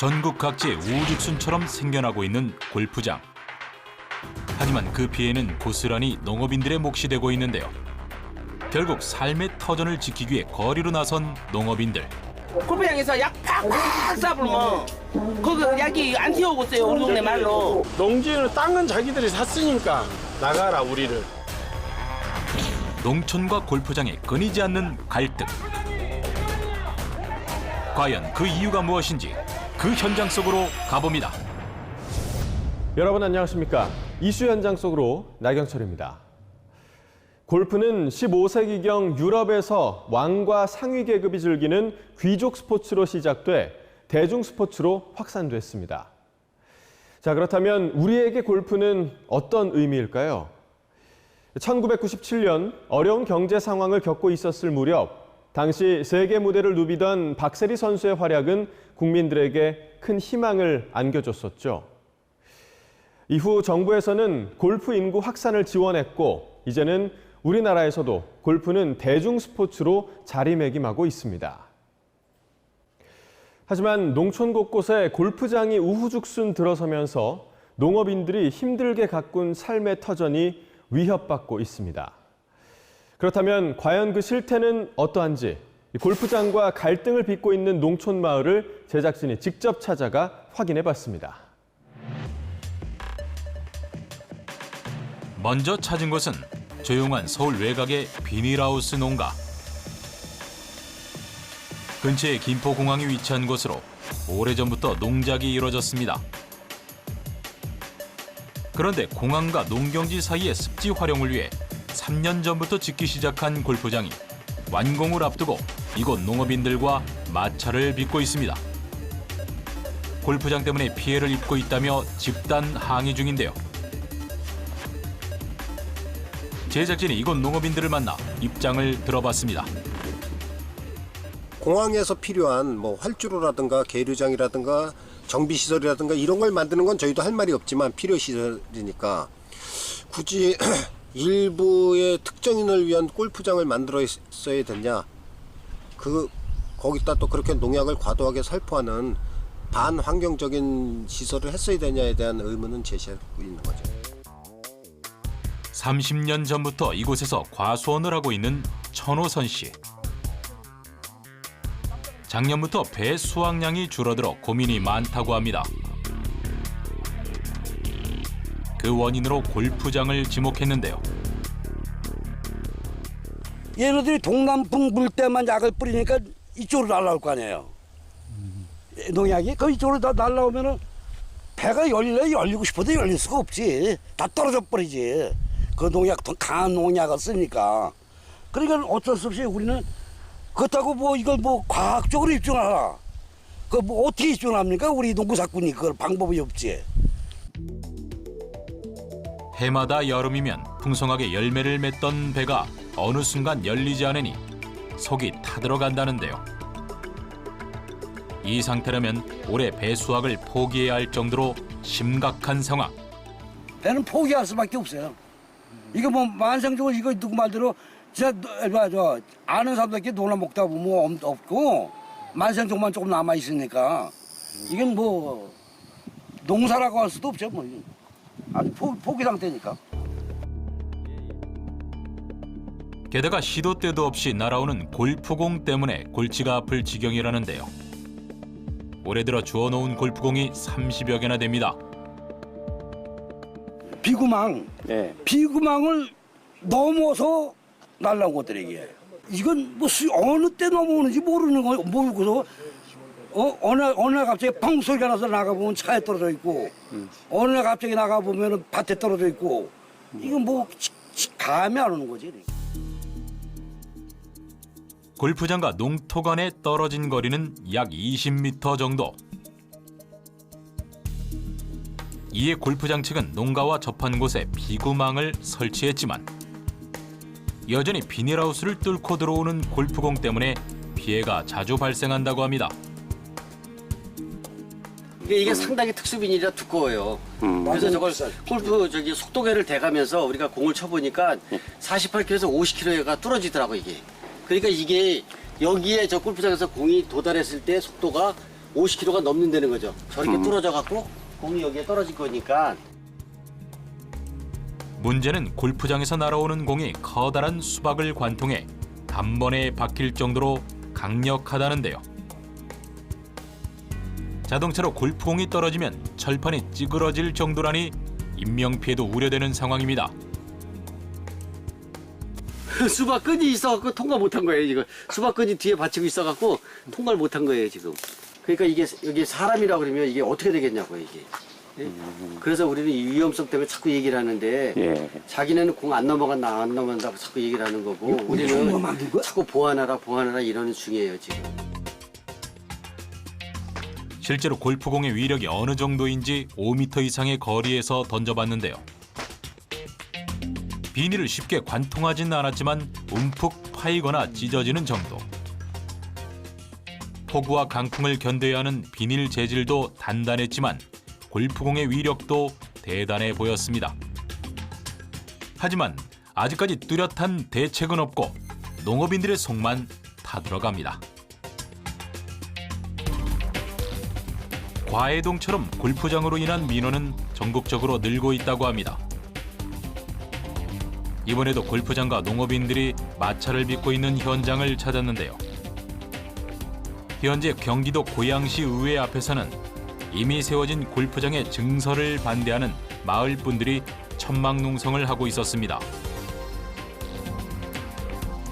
전국 각지에 우후죽순처럼 생겨나고 있는 골프장. 하지만 그 피해는 고스란히 농업인들의 몫이 되고 있는데요. 결국 삶의 터전을 지키기 위해 거리로 나선 농업인들. 골프장에서 약 팍팍 쏴불면 거기 약이 안 튀어오고 있어요. 우리 동네 말로. 농지는 땅은 자기들이 샀으니까 나가라 우리를. 농촌과 골프장에 끊이지 않는 갈등. 과연 그 이유가 무엇인지 그 현장 속으로 가봅니다. 여러분 안녕하십니까? 이슈 현장 속으로 나경철입니다. 골프는 15세기경 유럽에서 왕과 상위 계급이 즐기는 귀족 스포츠로 시작돼 대중 스포츠로 확산됐습니다. 자, 그렇다면 우리에게 골프는 어떤 의미일까요? 1997년 어려운 경제 상황을 겪고 있었을 무렵 당시 세계 무대를 누비던 박세리 선수의 활약은 국민들에게 큰 희망을 안겨줬었죠. 이후 정부에서는 골프 인구 확산을 지원했고 이제는 우리나라에서도 골프는 대중 스포츠로 자리매김하고 있습니다. 하지만 농촌 곳곳에 골프장이 우후죽순 들어서면서 농업인들이 힘들게 가꾼 삶의 터전이 위협받고 있습니다. 그렇다면 과연 그 실태는 어떠한지 골프장과 갈등을 빚고 있는 농촌 마을을 제작진이 직접 찾아가 확인해봤습니다. 먼저 찾은 곳은 조용한 서울 외곽의 비닐하우스 농가. 근처에 김포공항이 위치한 곳으로 오래전부터 농작이 이루어졌습니다. 그런데 공항과 농경지 사이의 습지 활용을 위해 3년 전부터 짓기 시작한 골프장이 완공을 앞두고 이곳 농업인들과 마찰을 빚고 있습니다. 골프장 때문에 피해를 입고 있다며 집단 항의 중인데요. 제작진이 이곳 농업인들을 만나 입장을 들어봤습니다. 공항에서 필요한 뭐 활주로라든가 계류장이라든가 정비시설이라든가 이런 걸 만드는 건 저희도 할 말이 없지만 필요시설이니까 굳이 일부의 특정인을 위한 골프장을 만들었어야 됐냐. 거기다 또 그렇게 농약을 과도하게 살포하는 반환경적인 시설을 했어야 되냐에 대한 의문은 제시하고 있는 거죠. 30년 전부터 이곳에서 과수원을 하고 있는 천호선 씨. 작년부터 배 수확량이 줄어들어 고민이 많다고 합니다. 그 원인으로 골프장을 지목했는데요. 얘네들이 동남풍 불 때만 약을 뿌리니까 이쪽으로 날아올 거 아니에요. 농약이 그 이쪽으로 다 날아오면은 배가 열리고 싶어도 열릴 수가 없지. 다 떨어져 버리지. 그 농약, 더 강한 농약을 쓰니까. 그러니까 어쩔 수 없이 우리는 그렇다고 뭐 이걸 뭐 과학적으로 입증하라. 그 뭐 어떻게 입증합니까? 우리 농구사꾼이 그걸 방법이 없지. 해마다 여름이면 풍성하게 열매를 맺던 배가 어느 순간 열리지 않으니 속이 타들어간다는데요. 이 상태라면 올해 배 수확을 포기해야 할 정도로 심각한 상황. 배는 포기할 수밖에 없어요. 이거 뭐 만성적으로 이거 누구 말대로 진짜 저 아는 사람들끼리 놀아 먹다 보면 없고 만성적만 조금 남아 있으니까 이건 뭐 농사라고 할 수도 없죠. 뭐 아주 포기 상태니까. 게다가 시도 때도 없이 날아오는 골프공 때문에 골치가 아플 지경이라는데요. 올해 들어 주워놓은 골프공이 30여 개나 됩니다. 비구망, 네. 비구망을 넘어서 날라온 것들이 이게. 이건 뭐 어느 때 넘어오는지 모르는 거 모르고서 어느 날 갑자기 펑 소리가 나서 나가보면 차에 떨어져 있고 어느 날 갑자기 나가보면 밭에 떨어져 있고 이건 뭐 감이 안 오는 거지. 골프장과 농토 간에 떨어진 거리는 약 20m 정도. 이에 골프장 측은 농가와 접한 곳에 비구망을 설치했지만 여전히 비닐하우스를 뚫고 들어오는 골프공 때문에 피해가 자주 발생한다고 합니다. 이게 상당히 특수비닐이라 두꺼워요. 그래서 저걸 골프 속도계를 대가면서 우리가 공을 쳐보니까 48km에서 50km가 뚫어지더라고 이게. 그러니까 이게 여기에 저 골프장에서 공이 도달했을 때 속도가 50kg가 넘는다는 거죠. 저렇게 뚫어져 갖고 공이 여기에 떨어질 거니까. 문제는 골프장에서 날아오는 공이 커다란 수박을 관통해 단번에 박힐 정도로 강력하다는데요. 자동차로 골프공이 떨어지면 철판이 찌그러질 정도라니 인명피해도 우려되는 상황입니다. 수박끈이 있어갖고 통과 못한 거예요. 지금 수박끈이 뒤에 받치고 있어갖고 통과를 못한 거예요 지금. 그러니까 이게 여기 사람이라고 그러면 이게 어떻게 되겠냐고요 이게. 예? 그래서 우리는 이 위험성 때문에 자꾸 얘기를 하는데 자기네는 공 안 넘어간다 안 넘어간다고 자꾸 얘기를 하는 거고 우리는 자꾸 보완하라 이러는 중이에요 지금. 실제로 골프공의 위력이 어느 정도인지 5m 이상의 거리에서 던져봤는데요. 비닐을 쉽게 관통하진 않았지만 움푹 파이거나 찢어지는 정도. 폭우와 강풍을 견뎌야 하는 비닐 재질도 단단했지만 골프공의 위력도 대단해 보였습니다. 하지만 아직까지 뚜렷한 대책은 없고 농업인들의 속만 타들어갑니다. 과해동처럼 골프장으로 인한 민원은 전국적으로 늘고 있다고 합니다. 이번에도 골프장과 농업인들이 마찰을 빚고 있는 현장을 찾았는데요. 현재 경기도 고양시 의회 앞에서는 이미 세워진 골프장의 증설을 반대하는 마을 분들이 천막농성을 하고 있었습니다.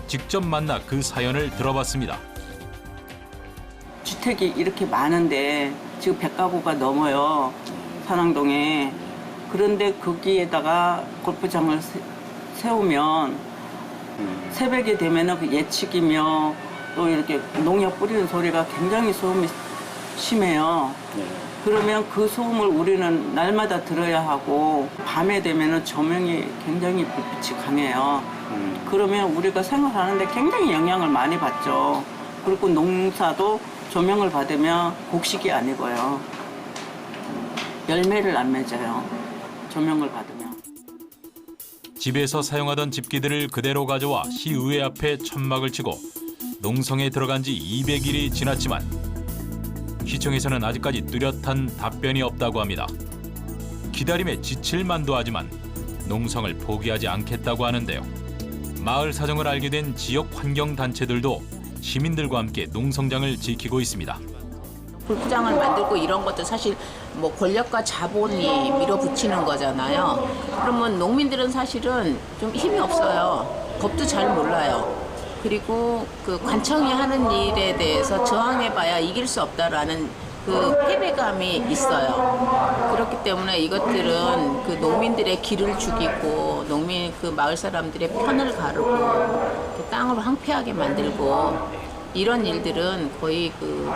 직접 만나 그 사연을 들어봤습니다. 주택이 이렇게 많은데 지금 100가구가 넘어요. 산왕동에. 그런데 거기에다가 골프장을 세우면 새벽이 되면 그 예측이며 또 이렇게 농약 뿌리는 소리가 굉장히 소음이 심해요. 그러면 그 소음을 우리는 날마다 들어야 하고 밤에 되면 조명이 굉장히 불빛이 강해요. 그러면 우리가 생활하는데 굉장히 영향을 많이 받죠. 그리고 농사도 조명을 받으면 곡식이 아니고요. 열매를 안 맺어요. 조명을 받으면. 집에서 사용하던 집기들을 그대로 가져와 시의회 앞에 천막을 치고 농성에 들어간 지 200일이 지났지만 시청에서는 아직까지 뚜렷한 답변이 없다고 합니다. 기다림에 지칠 만도 하지만 농성을 포기하지 않겠다고 하는데요. 마을 사정을 알게 된 지역 환경단체들도 시민들과 함께 농성장을 지키고 있습니다. 골프장을 만들고 이런 것도 사실 뭐 권력과 자본이 밀어붙이는 거잖아요. 그러면 농민들은 사실은 좀 힘이 없어요. 법도 잘 몰라요. 그리고 그 관청이 하는 일에 대해서 저항해봐야 이길 수 없다라는 그 패배감이 있어요. 그렇기 때문에 이것들은 그 농민들의 길을 죽이고 농민 그 마을 사람들의 편을 가르고 그 땅을 황폐하게 만들고 이런 일들은 거의 그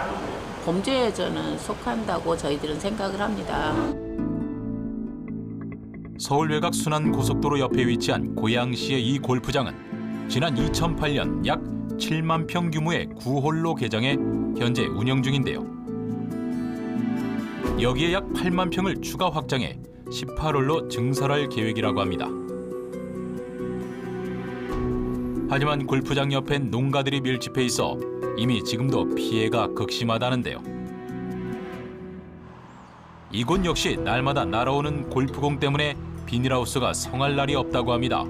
범죄에 저는 속한다고 저희들은 생각을 합니다. 서울 외곽 순환고속도로 옆에 위치한 고양시의 이 골프장은 지난 2008년 약 7만 평 규모의 9홀로 개장해 현재 운영 중인데요. 여기에 약 8만 평을 추가 확장해 18홀로 증설할 계획이라고 합니다. 하지만 골프장 옆엔 농가들이 밀집해 있어 이미 지금도 피해가 극심하다는데요. 이곳 역시 날마다 날아오는 골프공 때문에 비닐하우스가 성할 날이 없다고 합니다.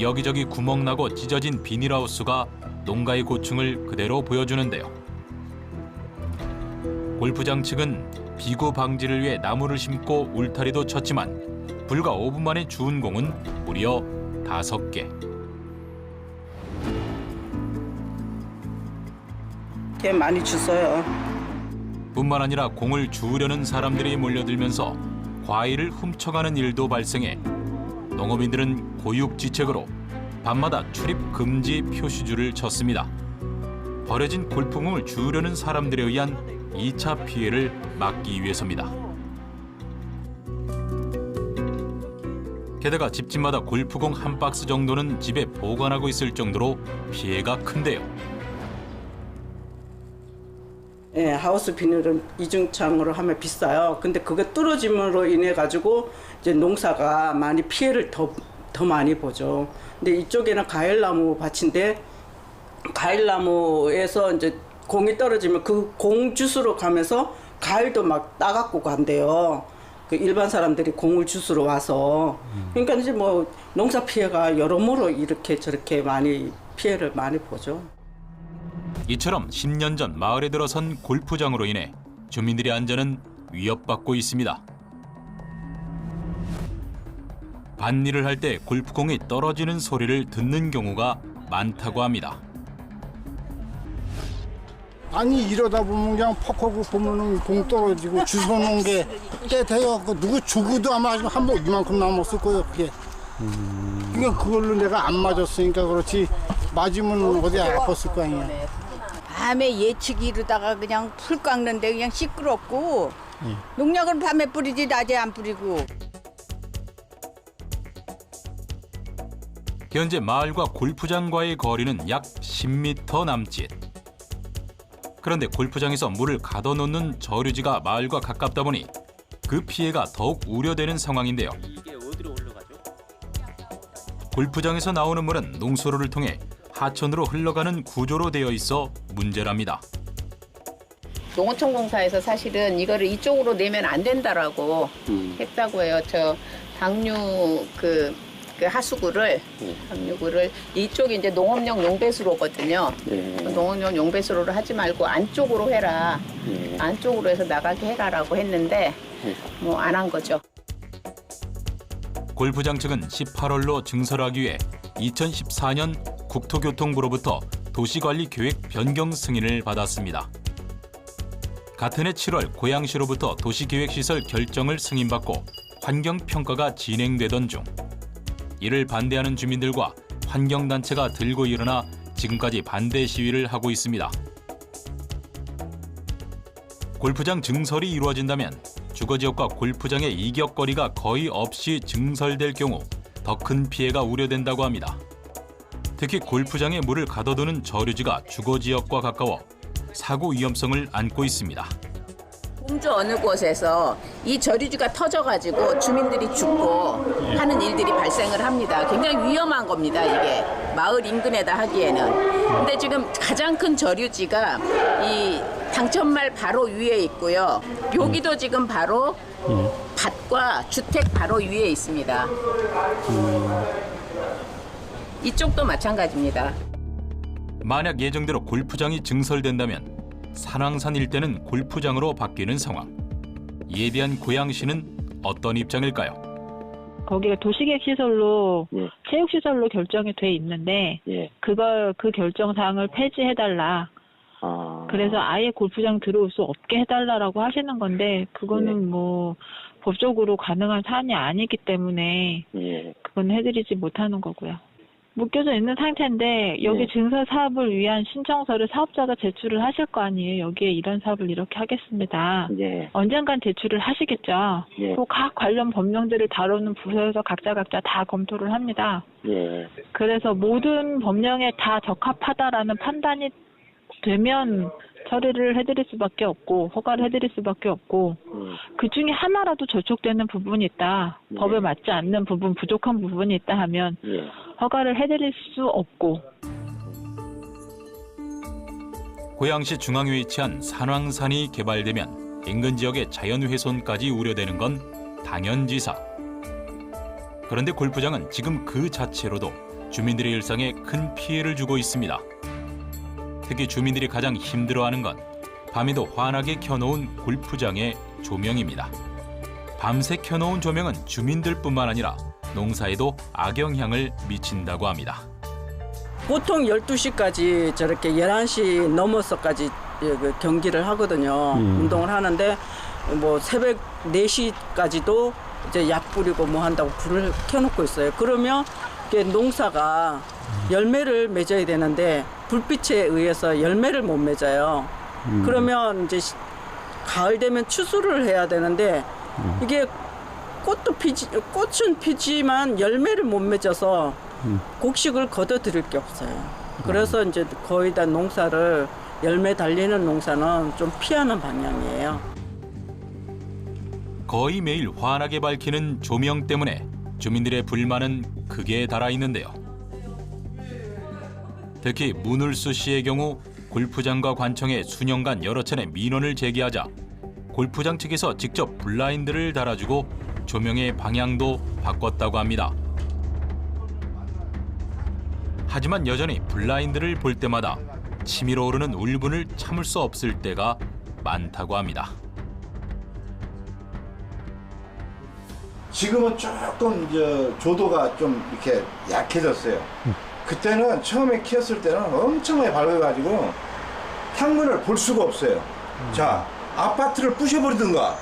여기저기 구멍나고 찢어진 비닐하우스가 농가의 고충을 그대로 보여주는데요. 골프장 측은 비구 방지를 위해 나무를 심고 울타리도 쳤지만 불과 5분 만에 주운 공은 무려 5개. 개 많이 주워요. 뿐만 아니라 공을 주우려는 사람들이 몰려들면서 과일을 훔쳐가는 일도 발생해 농업인들은 고육지책으로 밤마다 출입 금지 표시줄을 쳤습니다. 버려진 골프공을 주우려는 사람들에 의한 2차 피해를 막기 위해서입니다. 게다가 집집마다 골프공 한 박스 정도는 집에 보관하고 있을 정도로 피해가 큰데요. 예, 하우스 비닐은 이중창으로 하면 비싸요. 근데 그게 뚫어짐으로 인해 가지고 이제 농사가 많이 피해를 더 많이 보죠. 근데 이쪽에는 과일나무 밭인데 과일나무에서 이제 공이 떨어지면 그 공 주스러 가면서 가을도 막 따갖고 간대요. 그 일반 사람들이 공을 주스러 와서. 그러니까 이제 뭐 농사 피해가 여러모로 이렇게 저렇게 많이 피해를 많이 보죠. 이처럼 10년 전 마을에 들어선 골프장으로 인해 주민들의 안전은 위협받고 있습니다. 밭일을 할 때 골프공이 떨어지는 소리를 듣는 경우가 많다고 합니다. 아니 이러다 보면 그냥 퍽 하고 보면은 공 떨어지고 주워놓은 게 때 돼요. 누구 주고도 아마 한번 이만큼 남았을 거예요. 그게. 그러니까 그걸로 내가 안 맞았으니까 그렇지 맞으면 어디 아팠을 거 아니야. 밤에 예측 이르다가 그냥 풀 깎는데 그냥 시끄럽고 농약은 밤에 뿌리지 낮에 안 뿌리고. 현재 마을과 골프장과의 거리는 약 10m 남짓. 그런데 골프장에서 물을 가둬놓는 저류지가 마을과 가깝다 보니 그 피해가 더욱 우려되는 상황인데요. 이게 어디로 올라가죠? 골프장에서 나오는 물은 농수로를 통해 하천으로 흘러가는 구조로 되어 있어 문제랍니다. 농어촌 공사에서 사실은 이거를 이쪽으로 내면 안 된다라고 했다고 해요. 저 방류 그 하수구를 이쪽이 이제 농업용 용배수로거든요. 농업용 용배수로를 하지 말고 안쪽으로 해라. 안쪽으로 해서 나가게 해라라고 했는데 뭐 안 한 거죠. 골프장 측은 18월로 증설하기 위해 2014년 국토교통부로부터 도시관리계획 변경 승인을 받았습니다. 같은 해 7월 고양시로부터 도시계획시설 결정을 승인받고 환경평가가 진행되던 중 이를 반대하는 주민들과 환경단체가 들고 일어나 지금까지 반대 시위를 하고 있습니다. 골프장 증설이 이루어진다면 주거지역과 골프장의 이격거리가 거의 없이 증설될 경우 더 큰 피해가 우려된다고 합니다. 특히 골프장에 물을 가둬두는 저류지가 주거지역과 가까워 사고 위험성을 안고 있습니다. 공주 어느 곳에서 이 저류지가 터져가지고 주민들이 죽고 하는 일들이 발생을 합니다. 굉장히 위험한 겁니다, 이게. 마을 인근에다 하기에는. 근데 지금 가장 큰 저류지가 이 당천말 바로 위에 있고요. 여기도 지금 바로 밭과 주택 바로 위에 있습니다. 이쪽도 마찬가지입니다. 만약 예정대로 골프장이 증설된다면 산왕산 일대는 골프장으로 바뀌는 상황. 이에 대한 고양시는 어떤 입장일까요? 거기가 도시계획 시설로 체육 시설로 결정이 돼 있는데 그 결정 사항을 폐지해달라. 그래서 아예 골프장 들어올 수 없게 해달라라고 하시는 건데 그거는 뭐 법적으로 가능한 사안이 아니기 때문에 그건 해드리지 못하는 거고요. 묶여져 있는 상태인데 여기 증설 사업을 위한 신청서를 사업자가 제출을 하실 거 아니에요. 여기에 이런 사업을 이렇게 하겠습니다. 언젠간 제출을 하시겠죠. 또 각 관련 법령들을 다루는 부서에서 각자 다 검토를 합니다. 그래서 모든 법령에 다 적합하다라는 판단이 되면 처리를 해드릴 수밖에 없고 허가를 해드릴 수밖에 없고 그중에 하나라도 저촉되는 부분이 있다. 법에 맞지 않는 부분, 부족한 부분이 있다 하면 허가를 해드릴 수 없고. 고양시 중앙에 위치한 산왕산이 개발되면 인근 지역의 자연훼손까지 우려되는 건 당연지사. 그런데 골프장은 지금 그 자체로도 주민들의 일상에 큰 피해를 주고 있습니다. 특히 주민들이 가장 힘들어하는 건 밤에도 환하게 켜놓은 골프장의 조명입니다. 밤새 켜놓은 조명은 주민들뿐만 아니라 농사에도 악영향을 미친다고 합니다. 보통 12시까지 저렇게 11시 넘어서까지 경기를 하거든요. 운동을 하는데 뭐 새벽 4시까지도 이제 약 뿌리고 뭐 한다고 불을 켜놓고 있어요. 그러면 이게 농사가 열매를 맺어야 되는데 불빛에 의해서 열매를 못 맺어요. 그러면 이제 가을 되면 추수를 해야 되는데 이게 꽃은 피지만 열매를 못 맺어서 곡식을 거둬들일 게 없어요. 그래서 이제 거의 다 농사를 열매 달리는 농사는 좀 피하는 방향이에요. 거의 매일 환하게 밝히는 조명 때문에 주민들의 불만은 극에 달아 있는데요. 특히 문울수 씨의 경우 골프장과 관청에 수년간 여러 차례 민원을 제기하자 골프장 측에서 직접 블라인드를 달아주고 조명의 방향도 바꿨다고 합니다. 하지만 여전히 블라인드를 볼 때마다 치밀어 오르는 울분을 참을 수 없을 때가 많다고 합니다. 지금은 조금 조도가 좀 이렇게 약해졌어요. 그때는 처음에 키웠을 때는 엄청나게 밝아가지고 창문을 볼 수가 없어요. 자, 아파트를 부셔버리든가.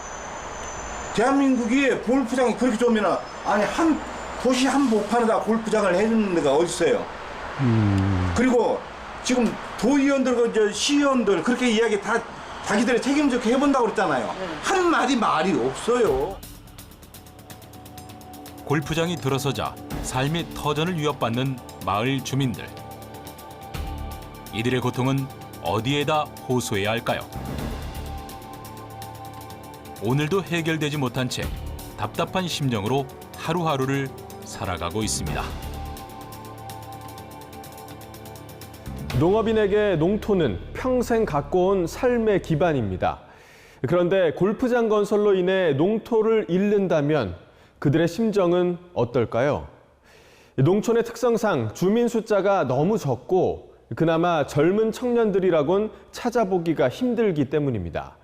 대한민국이 골프장이 그렇게 좋으면 아니 한 도시 한복판에다 골프장을 해주는 데가 어디 있어요? 그리고 지금 도의원들, 시의원들 그렇게 이야기 다 자기들의 책임지게 해본다고 그랬잖아요. 한마디 말이 없어요. 골프장이 들어서자 삶의 터전을 위협받는 마을 주민들. 이들의 고통은 어디에다 호소해야 할까요? 오늘도 해결되지 못한 채 답답한 심정으로 하루하루를 살아가고 있습니다. 농업인에게 농토는 평생 갖고 온 삶의 기반입니다. 그런데 골프장 건설로 인해 농토를 잃는다면 그들의 심정은 어떨까요? 농촌의 특성상 주민 숫자가 너무 적고 그나마 젊은 청년들이라곤 찾아보기가 힘들기 때문입니다.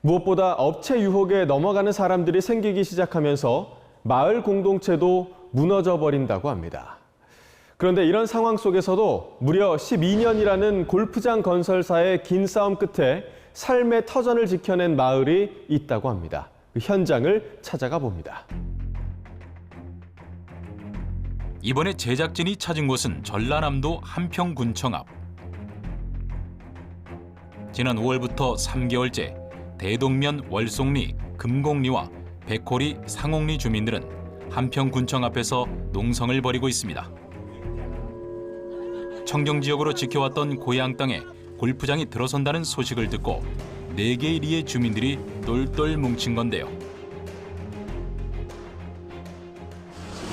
무엇보다 업체 유혹에 넘어가는 사람들이 생기기 시작하면서 마을 공동체도 무너져 버린다고 합니다. 그런데 이런 상황 속에서도 무려 12년이라는 골프장 건설사의 긴 싸움 끝에 삶의 터전을 지켜낸 마을이 있다고 합니다. 그 현장을 찾아가 봅니다. 이번에 제작진이 찾은 곳은 전라남도 한평군청 앞. 지난 5월부터 3개월째 대동면 월송리, 금곡리와 백호리, 상옥리 주민들은 한평군청 앞에서 농성을 벌이고 있습니다. 청정지역으로 지켜왔던 고향 땅에 골프장이 들어선다는 소식을 듣고 4개 리의 주민들이 똘똘 뭉친 건데요.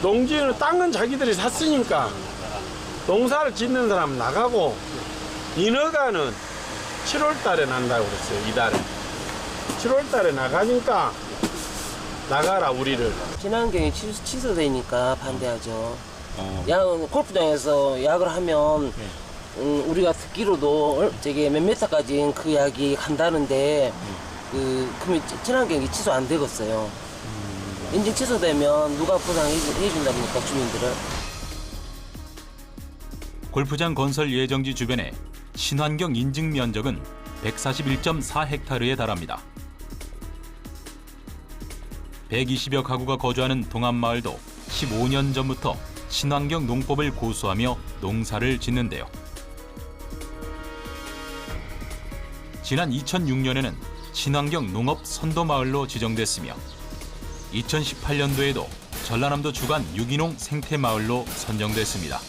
농지는 땅은 자기들이 샀으니까 농사를 짓는 사람 나가고 인허가는 7월 달에 난다고 그랬어요. 이달에. 7월 달에 나가니까 나가라 우리를. 친환경이 취소되니까 반대하죠. 골프장에서 약을 하면 우리가 듣기로도 저기 몇 미터까지 그 약이 간다는데 그러면 친환경이 취소 안 되겠어요. 인증 취소되면 누가 보상해 준답니까 주민들은? 골프장 건설 예정지 주변에 친환경 인증 면적은 141.4헥타르에 달합니다. 120여 가구가 거주하는 동안마을도 15년 전부터 친환경 농법을 고수하며 농사를 짓는데요. 지난 2006년에는 친환경 농업 선도마을로 지정됐으며 2018년도에도 전라남도 주간 유기농 생태마을로 선정됐습니다.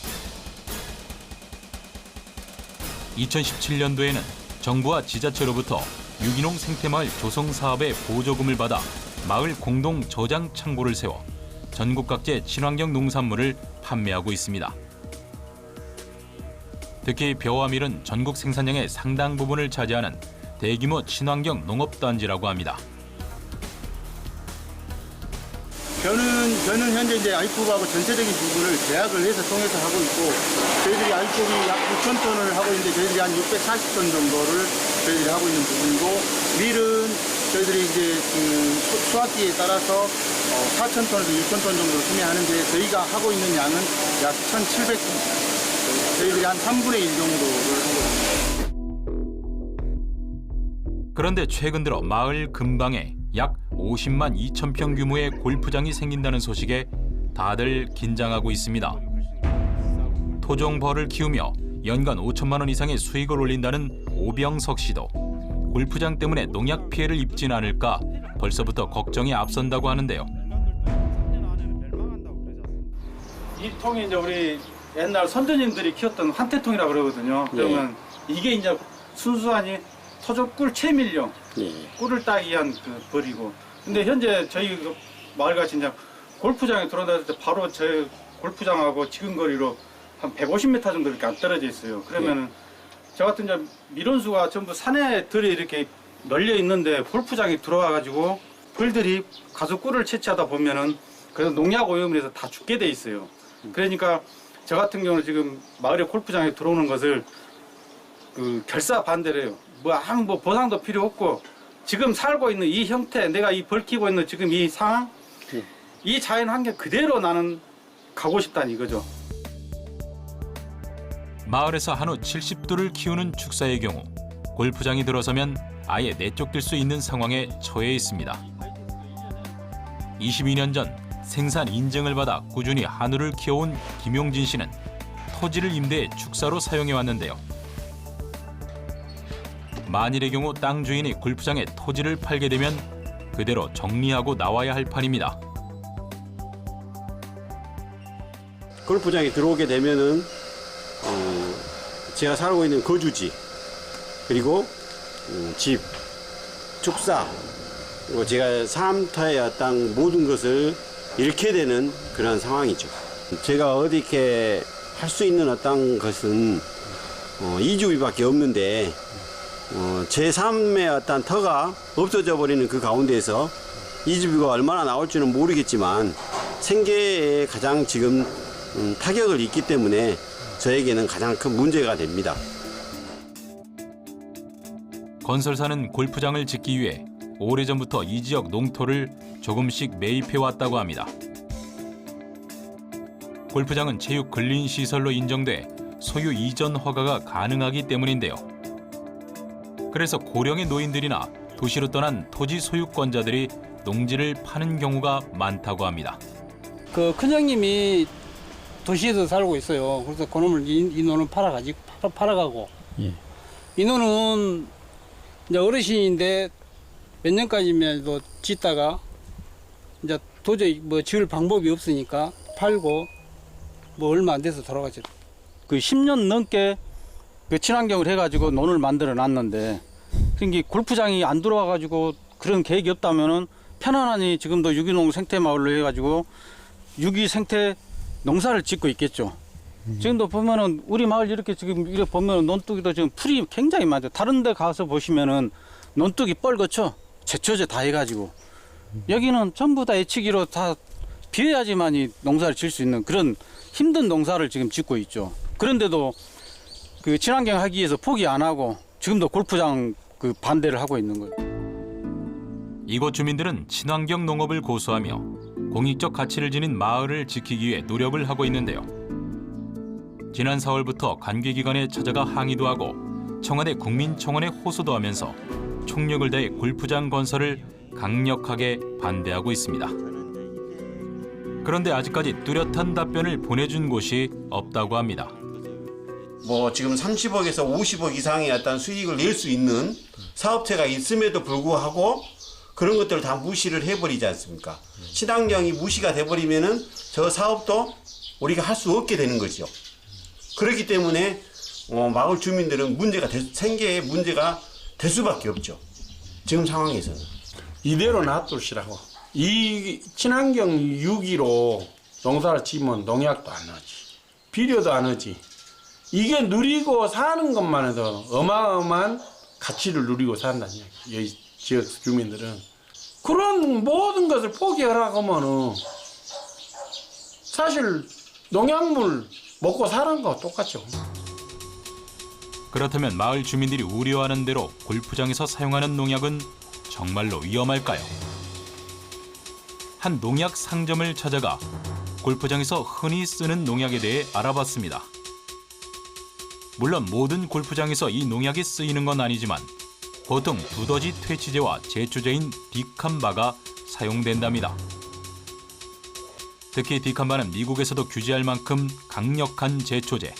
2017년도에는 정부와 지자체로부터 유기농 생태마을 조성 사업의 보조금을 받아 마을 공동 저장 창고를 세워 전국 각지의 친환경 농산물을 판매하고 있습니다. 특히 벼와 밀은 전국 생산량의 상당 부분을 차지하는 대규모 친환경 농업단지라고 합니다. 벼는 현재 이제 아이프하고 전체적인 부분을 계약을 해서 통해서 하고 있고, 저희들이 아이프이 약 9,000톤을 하고 있는데 저희들이 한 640톤 정도를 저희들이 하고 있는 부분이고, 밀은 저희들이 이제 그 수확기에 따라서 4,000톤에서 6,000톤 정도를 구매하는데 저희가 하고 있는 양은 약 1,700톤. 저희들이 한 3분의 1 정도를 하고 있습니다. 그런데 최근 들어 마을 근방에 약 50만 2천 평 규모의 골프장이 생긴다는 소식에 다들 긴장하고 있습니다. 토종벌을 키우며 연간 5천만 원 이상의 수익을 올린다는 오병석 씨도 골프장 때문에 농약 피해를 입진 않을까 벌써부터 걱정이 앞선다고 하는데요. 이 통이 이제 우리 옛날 선조님들이 키웠던 환태통이라고 그러거든요. 그러면 이게 이제 순수하니 토종 꿀 채밀용, 꿀을 따기 위한 그 벌이고. 근데 현재 저희 그 마을같이 이제 골프장에 들어왔을 때 바로 저희 골프장하고 지근 거리로 한 150m 정도밖에 안 떨어져 있어요. 그러면은 저 같은 이제 밀원수가 전부 산에 들이 이렇게 널려 있는데 골프장이 들어와가지고 벌들이 가서 꿀을 채취하다 보면은 그래서 농약 오염을 해서 다 죽게 돼 있어요. 그러니까 저 같은 경우는 지금 마을에 골프장에 들어오는 것을 그 결사 반대로 해요. 뭐 보상도 필요 없고 지금 살고 있는 이 형태, 내가 이 벌키고 있는 지금 이 상황, 이 자연 환경 그대로 나는 가고 싶다는 이거죠. 마을에서 한우 70두를 키우는 축사의 경우 골프장이 들어서면 아예 내쫓길 수 있는 상황에 처해 있습니다. 22년 전 생산 인증을 받아 꾸준히 한우를 키워온 김용진 씨는 토지를 임대해 축사로 사용해 왔는데요. 만일의 경우 땅 주인이 골프장에 토지를 팔게 되면 그대로 정리하고 나와야 할 판입니다. 골프장에 들어오게 되면은 제가 살고 있는 거주지 그리고 집, 축사 그리고 제가 삶터의 어떤 모든 것을 잃게 되는 그런 상황이죠. 제가 어디 이렇게 할 수 있는 어떤 것은 이주비밖에 없는데 제 삶의 어떤 터가 없어져 버리는 그 가운데에서 이주비가 얼마나 나올지는 모르겠지만 생계에 가장 지금 타격을 입기 때문에 저에게는 가장 큰 문제가 됩니다. 건설사는 골프장을 짓기 위해 오래전부터 이 지역 농토를 조금씩 매입해 왔다고 합니다. 골프장은 체육 근린 시설로 인정돼 소유 이전 허가가 가능하기 때문인데요. 그래서 고령의 노인들이나 도시로 떠난 토지 소유권자들이 농지를 파는 경우가 많다고 합니다. 그 큰형님이 도시에서 살고 있어요. 그래서 그놈을 이 노는 팔아가고. 예. 이 노는 이제 어르신인데 몇 년까지면 또 짓다가 이제 도저히 뭐 지을 방법이 없으니까 팔고 뭐 얼마 안 돼서 돌아가죠. 그 10년 넘게 그 친환경을 해가지고 논을 만들어 놨는데 그러니까 골프장이 안 들어와가지고 그런 계획이 없다면은 편안하니 지금도 유기농 생태마을로 해가지고 유기 생태 농사를 짓고 있겠죠. 지금도 보면은 우리 마을 이렇게 지금 이렇게 보면은 논둑이도 지금 풀이 굉장히 많아요. 다른 데 가서 보시면은 논둑이 뻘겋죠. 제초제 다 해가지고. 여기는 전부 다 애치기로 다 비해야지만이 농사를 질 수 있는 그런 힘든 농사를 지금 짓고 있죠. 그런데도 그 친환경 하기 위해서 포기 안 하고 지금도 골프장 그 반대를 하고 있는 거예요. 이곳 주민들은 친환경 농업을 고수하며 공익적 가치를 지닌 마을을 지키기 위해 노력을 하고 있는데요. 지난 4월부터 관계기관에 찾아가 항의도 하고 청와대 국민청원에 호소도 하면서 총력을 다해 골프장 건설을 강력하게 반대하고 있습니다. 그런데 아직까지 뚜렷한 답변을 보내준 곳이 없다고 합니다. 뭐 지금 30억에서 50억 이상의 어떤 수익을 낼 수 있는 사업체가 있음에도 불구하고 그런 것들을 다 무시를 해버리지 않습니까? 친환경이 무시가 돼버리면은 저 사업도 우리가 할 수 없게 되는 거죠. 그렇기 때문에 마을 주민들은 생계에 문제가 될 수밖에 없죠. 지금 상황에서는. 이대로 놔두시라고. 이 친환경 유기로 농사를 지으면 농약도 안 하지. 비료도 안 하지. 이게 누리고 사는 것만 해도 어마어마한 가치를 누리고 산다는 얘기야. 이 지역 주민들은. 그런 모든 것을 포기하라고 하면은 사실 농약물 먹고 사는 거와 똑같죠. 그렇다면 마을 주민들이 우려하는 대로 골프장에서 사용하는 농약은 정말로 위험할까요? 한 농약 상점을 찾아가 골프장에서 흔히 쓰는 농약에 대해 알아봤습니다. 물론 모든 골프장에서 이 농약이 쓰이는 건 아니지만 보통 두더지 퇴치제와 제초제인 디캄바가 사용된답니다. 특히 디캄바는 미국에서도 규제할 만큼 강력한 제초제.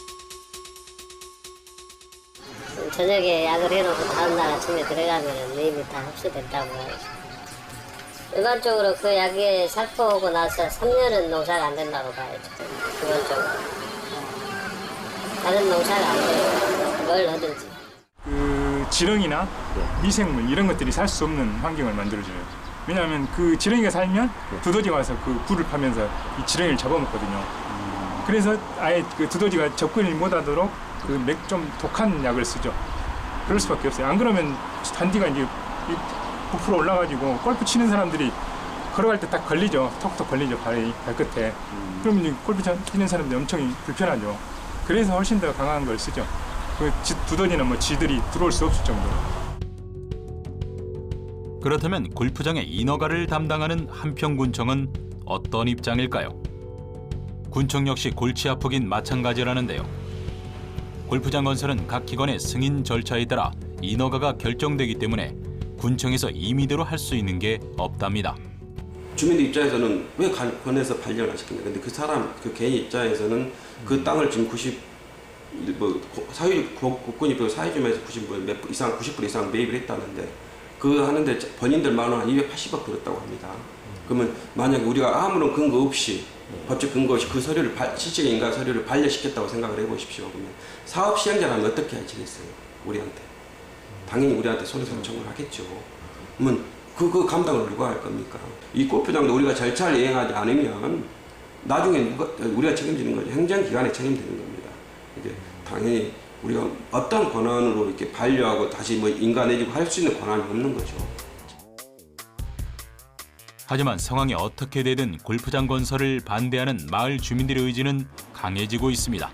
저녁에 약을 해놓고 다음날 아침에 들어가면 이미 다 흡수된다고 해요. 일반적으로 그 약에 살포하고 나서 3년은 농사가 안 된다고 봐야죠. 기본적으로. 다른 농사가 안 돼요. 뭘 하든지. 그 지렁이나 미생물 이런 것들이 살 수 없는 환경을 만들어줘요. 왜냐하면 그 지렁이가 살면 두더지가 와서 그 굴을 파면서 이 지렁이를 잡아먹거든요. 그래서 아예 그 두더지가 접근을 못하도록 좀 독한 약을 쓰죠. 그럴 수밖에 없어요. 안 그러면 잔디가 이제 부풀어 올라가지고 골프 치는 사람들이 걸어갈 때 딱 걸리죠. 톡톡 걸리죠. 발끝에. 그러면 이제 골프 치는 사람들이 엄청 불편하죠. 그래서 훨씬 더 강한 걸 쓰죠. 그 두더지는 뭐 쥐들이 들어올 수 없을 정도로. 그렇다면 골프장의 인허가를 담당하는 한평군청은 어떤 입장일까요? 군청 역시 골치 아프긴 마찬가지라는데요. 골프장 건설은 각 기관의 승인 절차에 따라 인허가가 결정되기 때문에 군청에서 임의대로 할 수 있는 게 없답니다. 주민들 입장에서는 왜 권해서 발령을 시켰냐. 근데 그 개인 입장에서는 그 땅을 지금 국군이 사회주면에서 90% 이상 매입을 했다는데 그 하는데 본인들만 한 280억 들었다고 합니다. 그러면 만약에 우리가 아무런 근거 없이 법적 근거 없이 그 서류를 실질의 인가 서류를 반려시켰다고 생각을 해보십시오. 그러면 사업 시행자라면 어떻게 하시겠어요? 우리한테 당연히 우리한테 손해배상 청구를 하겠죠. 그러면 그 감당을 누가 할 겁니까? 이 골프장도 우리가 절차를 이행하지 않으면 나중에 우리가 책임지는 거죠. 행정기관에 책임지는 겁니다. 이제 당연히 우리가 어떤 권한으로 이렇게 반려하고 다시 인가내지고 할 수 있는 권한이 없는 거죠. 하지만 상황이 어떻게 되든 골프장 건설을 반대하는 마을 주민들의 의지는 강해지고 있습니다.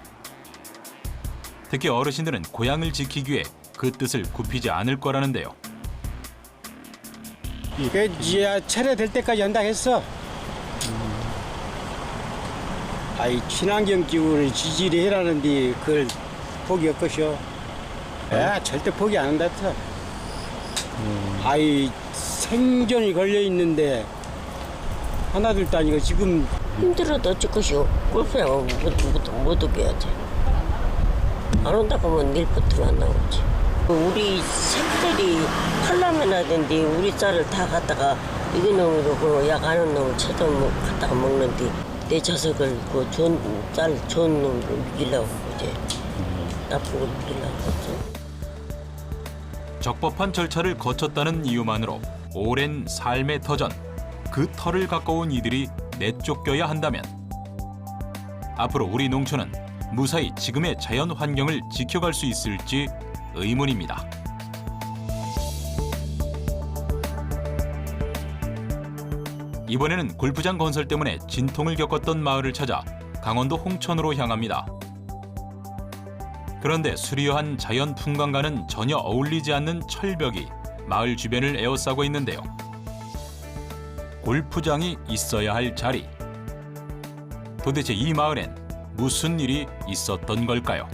특히 어르신들은 고향을 지키기 위해 그 뜻을 굽히지 않을 거라는데요. 이게 이제 철회될 때까지 한다 했어. 아이 친환경 기후를 지지를 해라는데 그걸 포기할 것이오. 절대 포기 안 한다 했어. 아이 생존이 걸려 있는데 하나둘도 아니고 지금 힘들어도 어쩔 것이오. 골프장은 누구도 못 오게 해야지. 안 온다고 하면 내일부터 안 나오지. 우리 새끼들이 팔라면 하던데 우리 쌀을 다 갖다가 이거 놈으로 약 아는 놈을 쳐다 갖다가 먹는데 내 자석을 그 좋은 쌀 좋은 놈으로 먹이려고 이제 나쁜 걸 먹이려고 하지. 적법한 절차를 거쳤다는 이유만으로 오랜 삶의 터전, 그 터를 가까운 이들이 내쫓겨야 한다면 앞으로 우리 농촌은 무사히 지금의 자연 환경을 지켜갈 수 있을지 의문입니다. 이번에는 골프장 건설 때문에 진통을 겪었던 마을을 찾아 강원도 홍천으로 향합니다. 그런데 수려한 자연 풍광과는 전혀 어울리지 않는 철벽이 마을 주변을 에워싸고 있는데요. 골프장이 있어야 할 자리. 도대체 이 마을엔 무슨 일이 있었던 걸까요?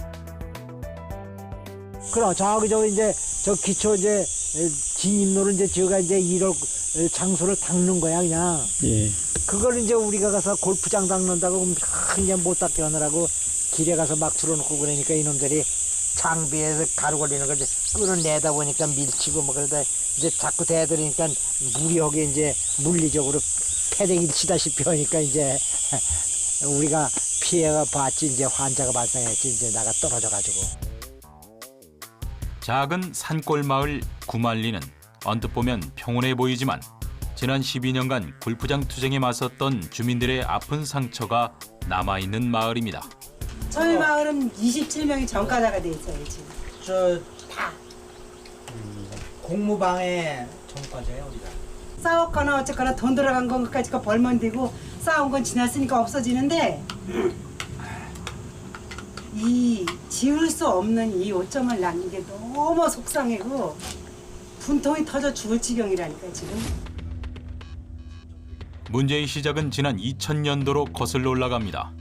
그럼 저기 이제 저 기초 이제 진입로를 이제 저가 이제 1월 장소를 닦는 거야 그냥. 예. 그걸 이제 우리가 가서 골프장 닦는다고 그냥 못 닦게 하느라고 길에 가서 막 틀어놓고 그러니까 이놈들이 장비에서 가루 걸리는 걸 이제 끌어내다 보니까 밀치고 뭐 그러다 이제 자꾸 대들으니까 무리하게 이제 물리적으로 패대기를 치다시피 하니까 이제 우리가 피해가 봤지 이제 환자가 발생했지 이제 나가 떨어져가지고. 작은 산골 마을 구말리는 언뜻 보면 평온해 보이지만 지난 12년간 골프장 투쟁에 맞섰던 주민들의 아픈 상처가 남아있는 마을입니다. 저희 마을은 27명이 전과자가 돼 있어요 지금. 저 다 공무방에 전과자예요 우리가. 싸웠거나 어쨌거나 돈 들어간 것까지 벌면 되고 싸운 건 지났으니까 없어지는데 이 지울 수 없는 이 오점을 남긴 게 너무 속상하고 분통이 터져 죽을 지경이라니까 지금. 문제의 시작은 지난 2000년도로 거슬러 올라갑니다.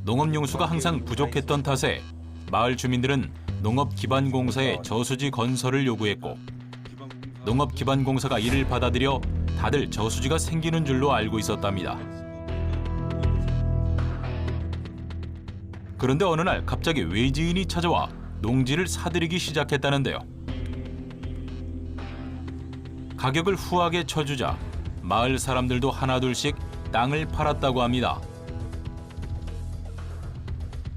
농업용수가 항상 부족했던 탓에 마을 주민들은 농업기반공사에 저수지 건설을 요구했고 농업기반공사가 이를 받아들여 다들 저수지가 생기는 줄로 알고 있었답니다. 그런데 어느 날 갑자기 외지인이 찾아와 농지를 사들이기 시작했다는데요. 가격을 후하게 쳐주자 마을 사람들도 하나둘씩 땅을 팔았다고 합니다.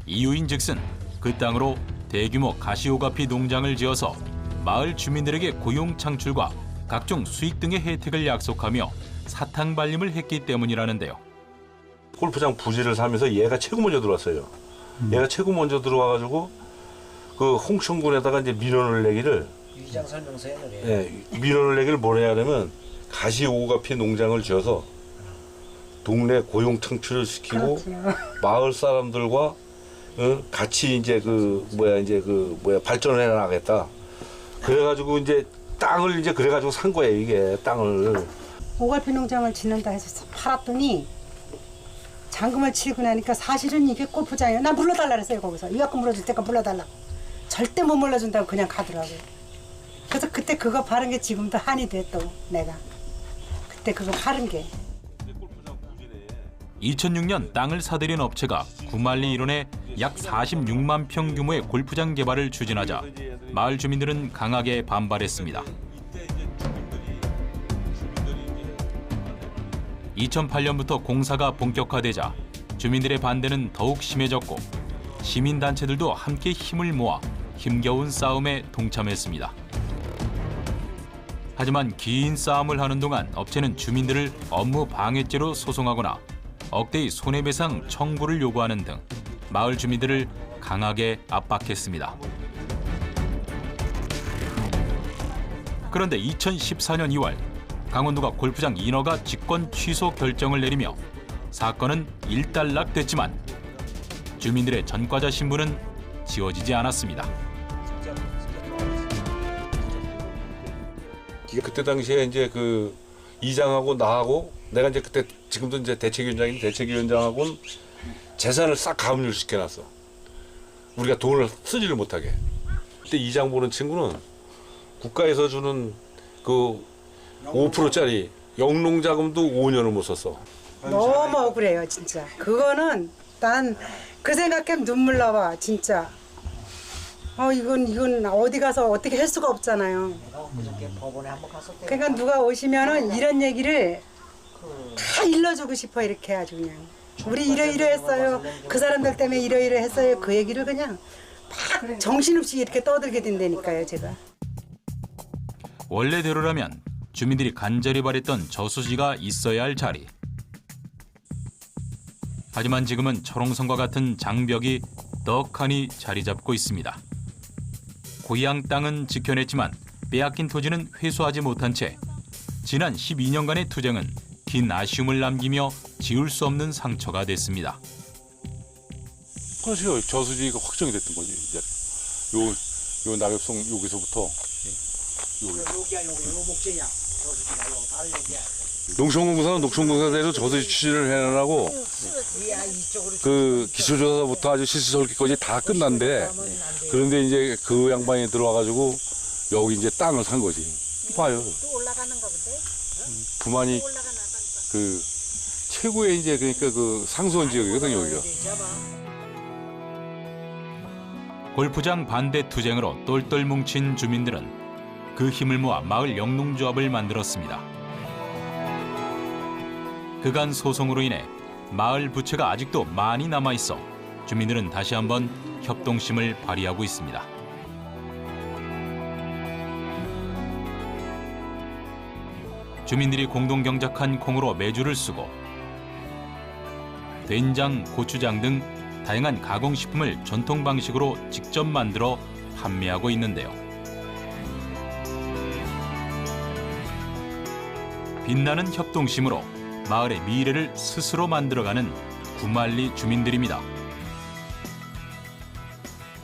이유인즉슨 그 땅으로 대규모 가시오가피 농장을 지어서 마을 주민들에게 고용 창출과 각종 수익 등의 혜택을 약속하며 사탕발림을 했기 때문이라는데요. 골프장 부지를 살면서 얘가 최고 먼저 들어왔어요. 얘가 최고 먼저 들어와가지고 그 홍천군에다가 이제 민원을 내기를 위장 설명서에 그래요. 예, 민원을 내기를 뭘 해야 하냐면 가시오가피 농장을 지어서 동네 고용 창출을 시키고 마을 사람들과 같이 이제 발전을 해 나가겠다. 그래가지고 이제 땅을 이제 그래가지고 산 거예요, 이게 땅을. 오갈피 농장을 짓는다 해서 팔았더니 잔금을 치고 나니까 사실은 이게 골프장이에요. 나 물러달라 그랬어요, 거기서. 이 갖고 물어줄 때까 물러달라. 절대 못 물러준다고 그냥 가더라고요. 그래서 그때 그거 파는 게 지금도 한이 돼, 또 내가. 그때 그거 파는 게. 2006년 땅을 사들인 업체가 구말리 일원에 약 46만 평 규모의 골프장 개발을 추진하자 마을 주민들은 강하게 반발했습니다. 2008년부터 공사가 본격화되자 주민들의 반대는 더욱 심해졌고 시민단체들도 함께 힘을 모아 힘겨운 싸움에 동참했습니다. 하지만 긴 싸움을 하는 동안 업체는 주민들을 업무 방해죄로 소송하거나 억대의 손해배상 청구를 요구하는 등 마을 주민들을 강하게 압박했습니다. 그런데 2014년 2월 강원도가 골프장 인허가 직권 취소 결정을 내리며 사건은 일단락됐지만 주민들의 전과자 신분은 지워지지 않았습니다. 그때 당시에 이제 그 이장하고 나하고 내가 이제 그때 지금도 이제 대책위원장인 대책위원장하고는 재산을 싹 가압류를 시켜놨어. 우리가 돈을 쓰지를 못하게. 그때 이장 보는 친구는 국가에서 주는 그 5%짜리 영농자금도 5년을 못 썼어. 너무 억울해요, 진짜. 그거는 난 그 생각하면 눈물 나와, 진짜. 이건 어디 가서 어떻게 할 수가 없잖아요. 그러니까 누가 오시면은 이런 얘기를 다 일러주고 싶어, 이렇게 아주 그냥. 우리 이러이러했어요. 그 사람들 때문에 이러이러했어요. 그 얘기를 그냥 막 정신없이 이렇게 떠들게 된다니까요, 제가. 원래대로라면 주민들이 간절히 바랬던 저수지가 있어야 할 자리. 하지만 지금은 철옹성과 같은 장벽이 떡하니 자리 잡고 있습니다. 고향 땅은 지켜냈지만 빼앗긴 토지는 회수하지 못한 채 지난 12년간의 투쟁은 긴 아쉬움을 남기며 지울 수 없는 상처가 됐습니다. 그렇죠. 저수지가 확정이 됐던 거지. 이제 요 낙엽성 여기서부터 여기야, 목재야. 저수지가 요 바로 여기야. 농촌공사는 농촌공사대로 저수지 추진을 해내라고 그 기초조사부터 아주 실시설계까지 다 끝난데 그런데 이제 그 양반이 들어와가지고 여기 이제 땅을 산 거지. 봐요. 또 올라가는가 본데? 부만이 그 최고의 이제 그러니까 그 상수원 지역이거든요, 여기가. 골프장 반대 투쟁으로 똘똘 뭉친 주민들은 그 힘을 모아 마을 영농조합을 만들었습니다. 그간 소송으로 인해 마을 부채가 아직도 많이 남아있어 주민들은 다시 한번 협동심을 발휘하고 있습니다. 주민들이 공동 경작한 콩으로 메주를 쓰고 된장, 고추장 등 다양한 가공식품을 전통 방식으로 직접 만들어 판매하고 있는데요. 빛나는 협동심으로 마을의 미래를 스스로 만들어가는 구말리 주민들입니다.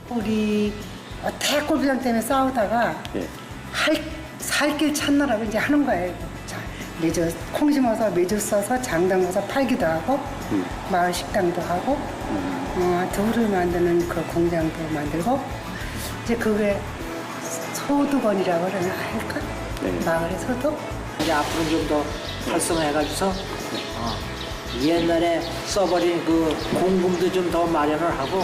우리 대골프장 때문에 싸우다가 살 길 찾느라고 이제 하는 거예요. 매주 콩 심어서 매주 써서 장 담궈서 팔기도 하고 마을 식당도 하고 돌을 만드는 그 공장도 만들고 이제 그게 소득원이라고 그러나 할까? 마을의 소득? 이제 앞으로 좀 더 활성화해가지고서 옛날에 써버린 그 공금도 좀 더 마련을 하고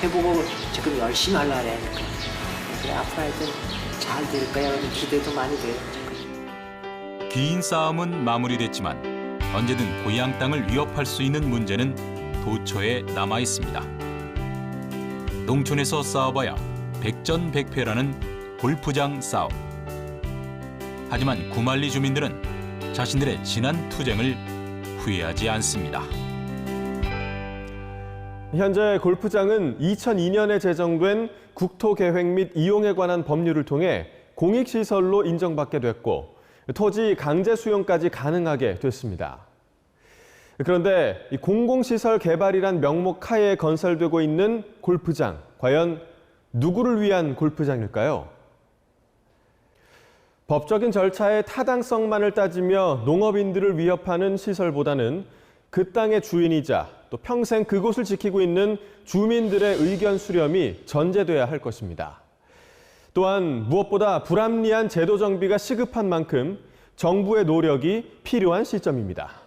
해보고 지금 열심히 하려고 해. 그래, 앞으로 하여튼 잘 될 거야. 기대도 많이 돼요. 긴 싸움은 마무리됐지만 언제든 고향 땅을 위협할 수 있는 문제는 도처에 남아 있습니다. 농촌에서 싸워봐야 백전백패라는 골프장 싸움. 하지만 구말리 주민들은 자신들의 지난 투쟁을 후회하지 않습니다. 현재 골프장은 2002년에 제정된 국토계획 및 이용에 관한 법률을 통해 공익시설로 인정받게 됐고 토지 강제 수용까지 가능하게 됐습니다. 그런데 이 공공시설 개발이란 명목 하에 건설되고 있는 골프장, 과연 누구를 위한 골프장일까요? 법적인 절차의 타당성만을 따지며 농업인들을 위협하는 시설보다는 그 땅의 주인이자 또 평생 그곳을 지키고 있는 주민들의 의견 수렴이 전제돼야 할 것입니다. 또한 무엇보다 불합리한 제도 정비가 시급한 만큼 정부의 노력이 필요한 시점입니다.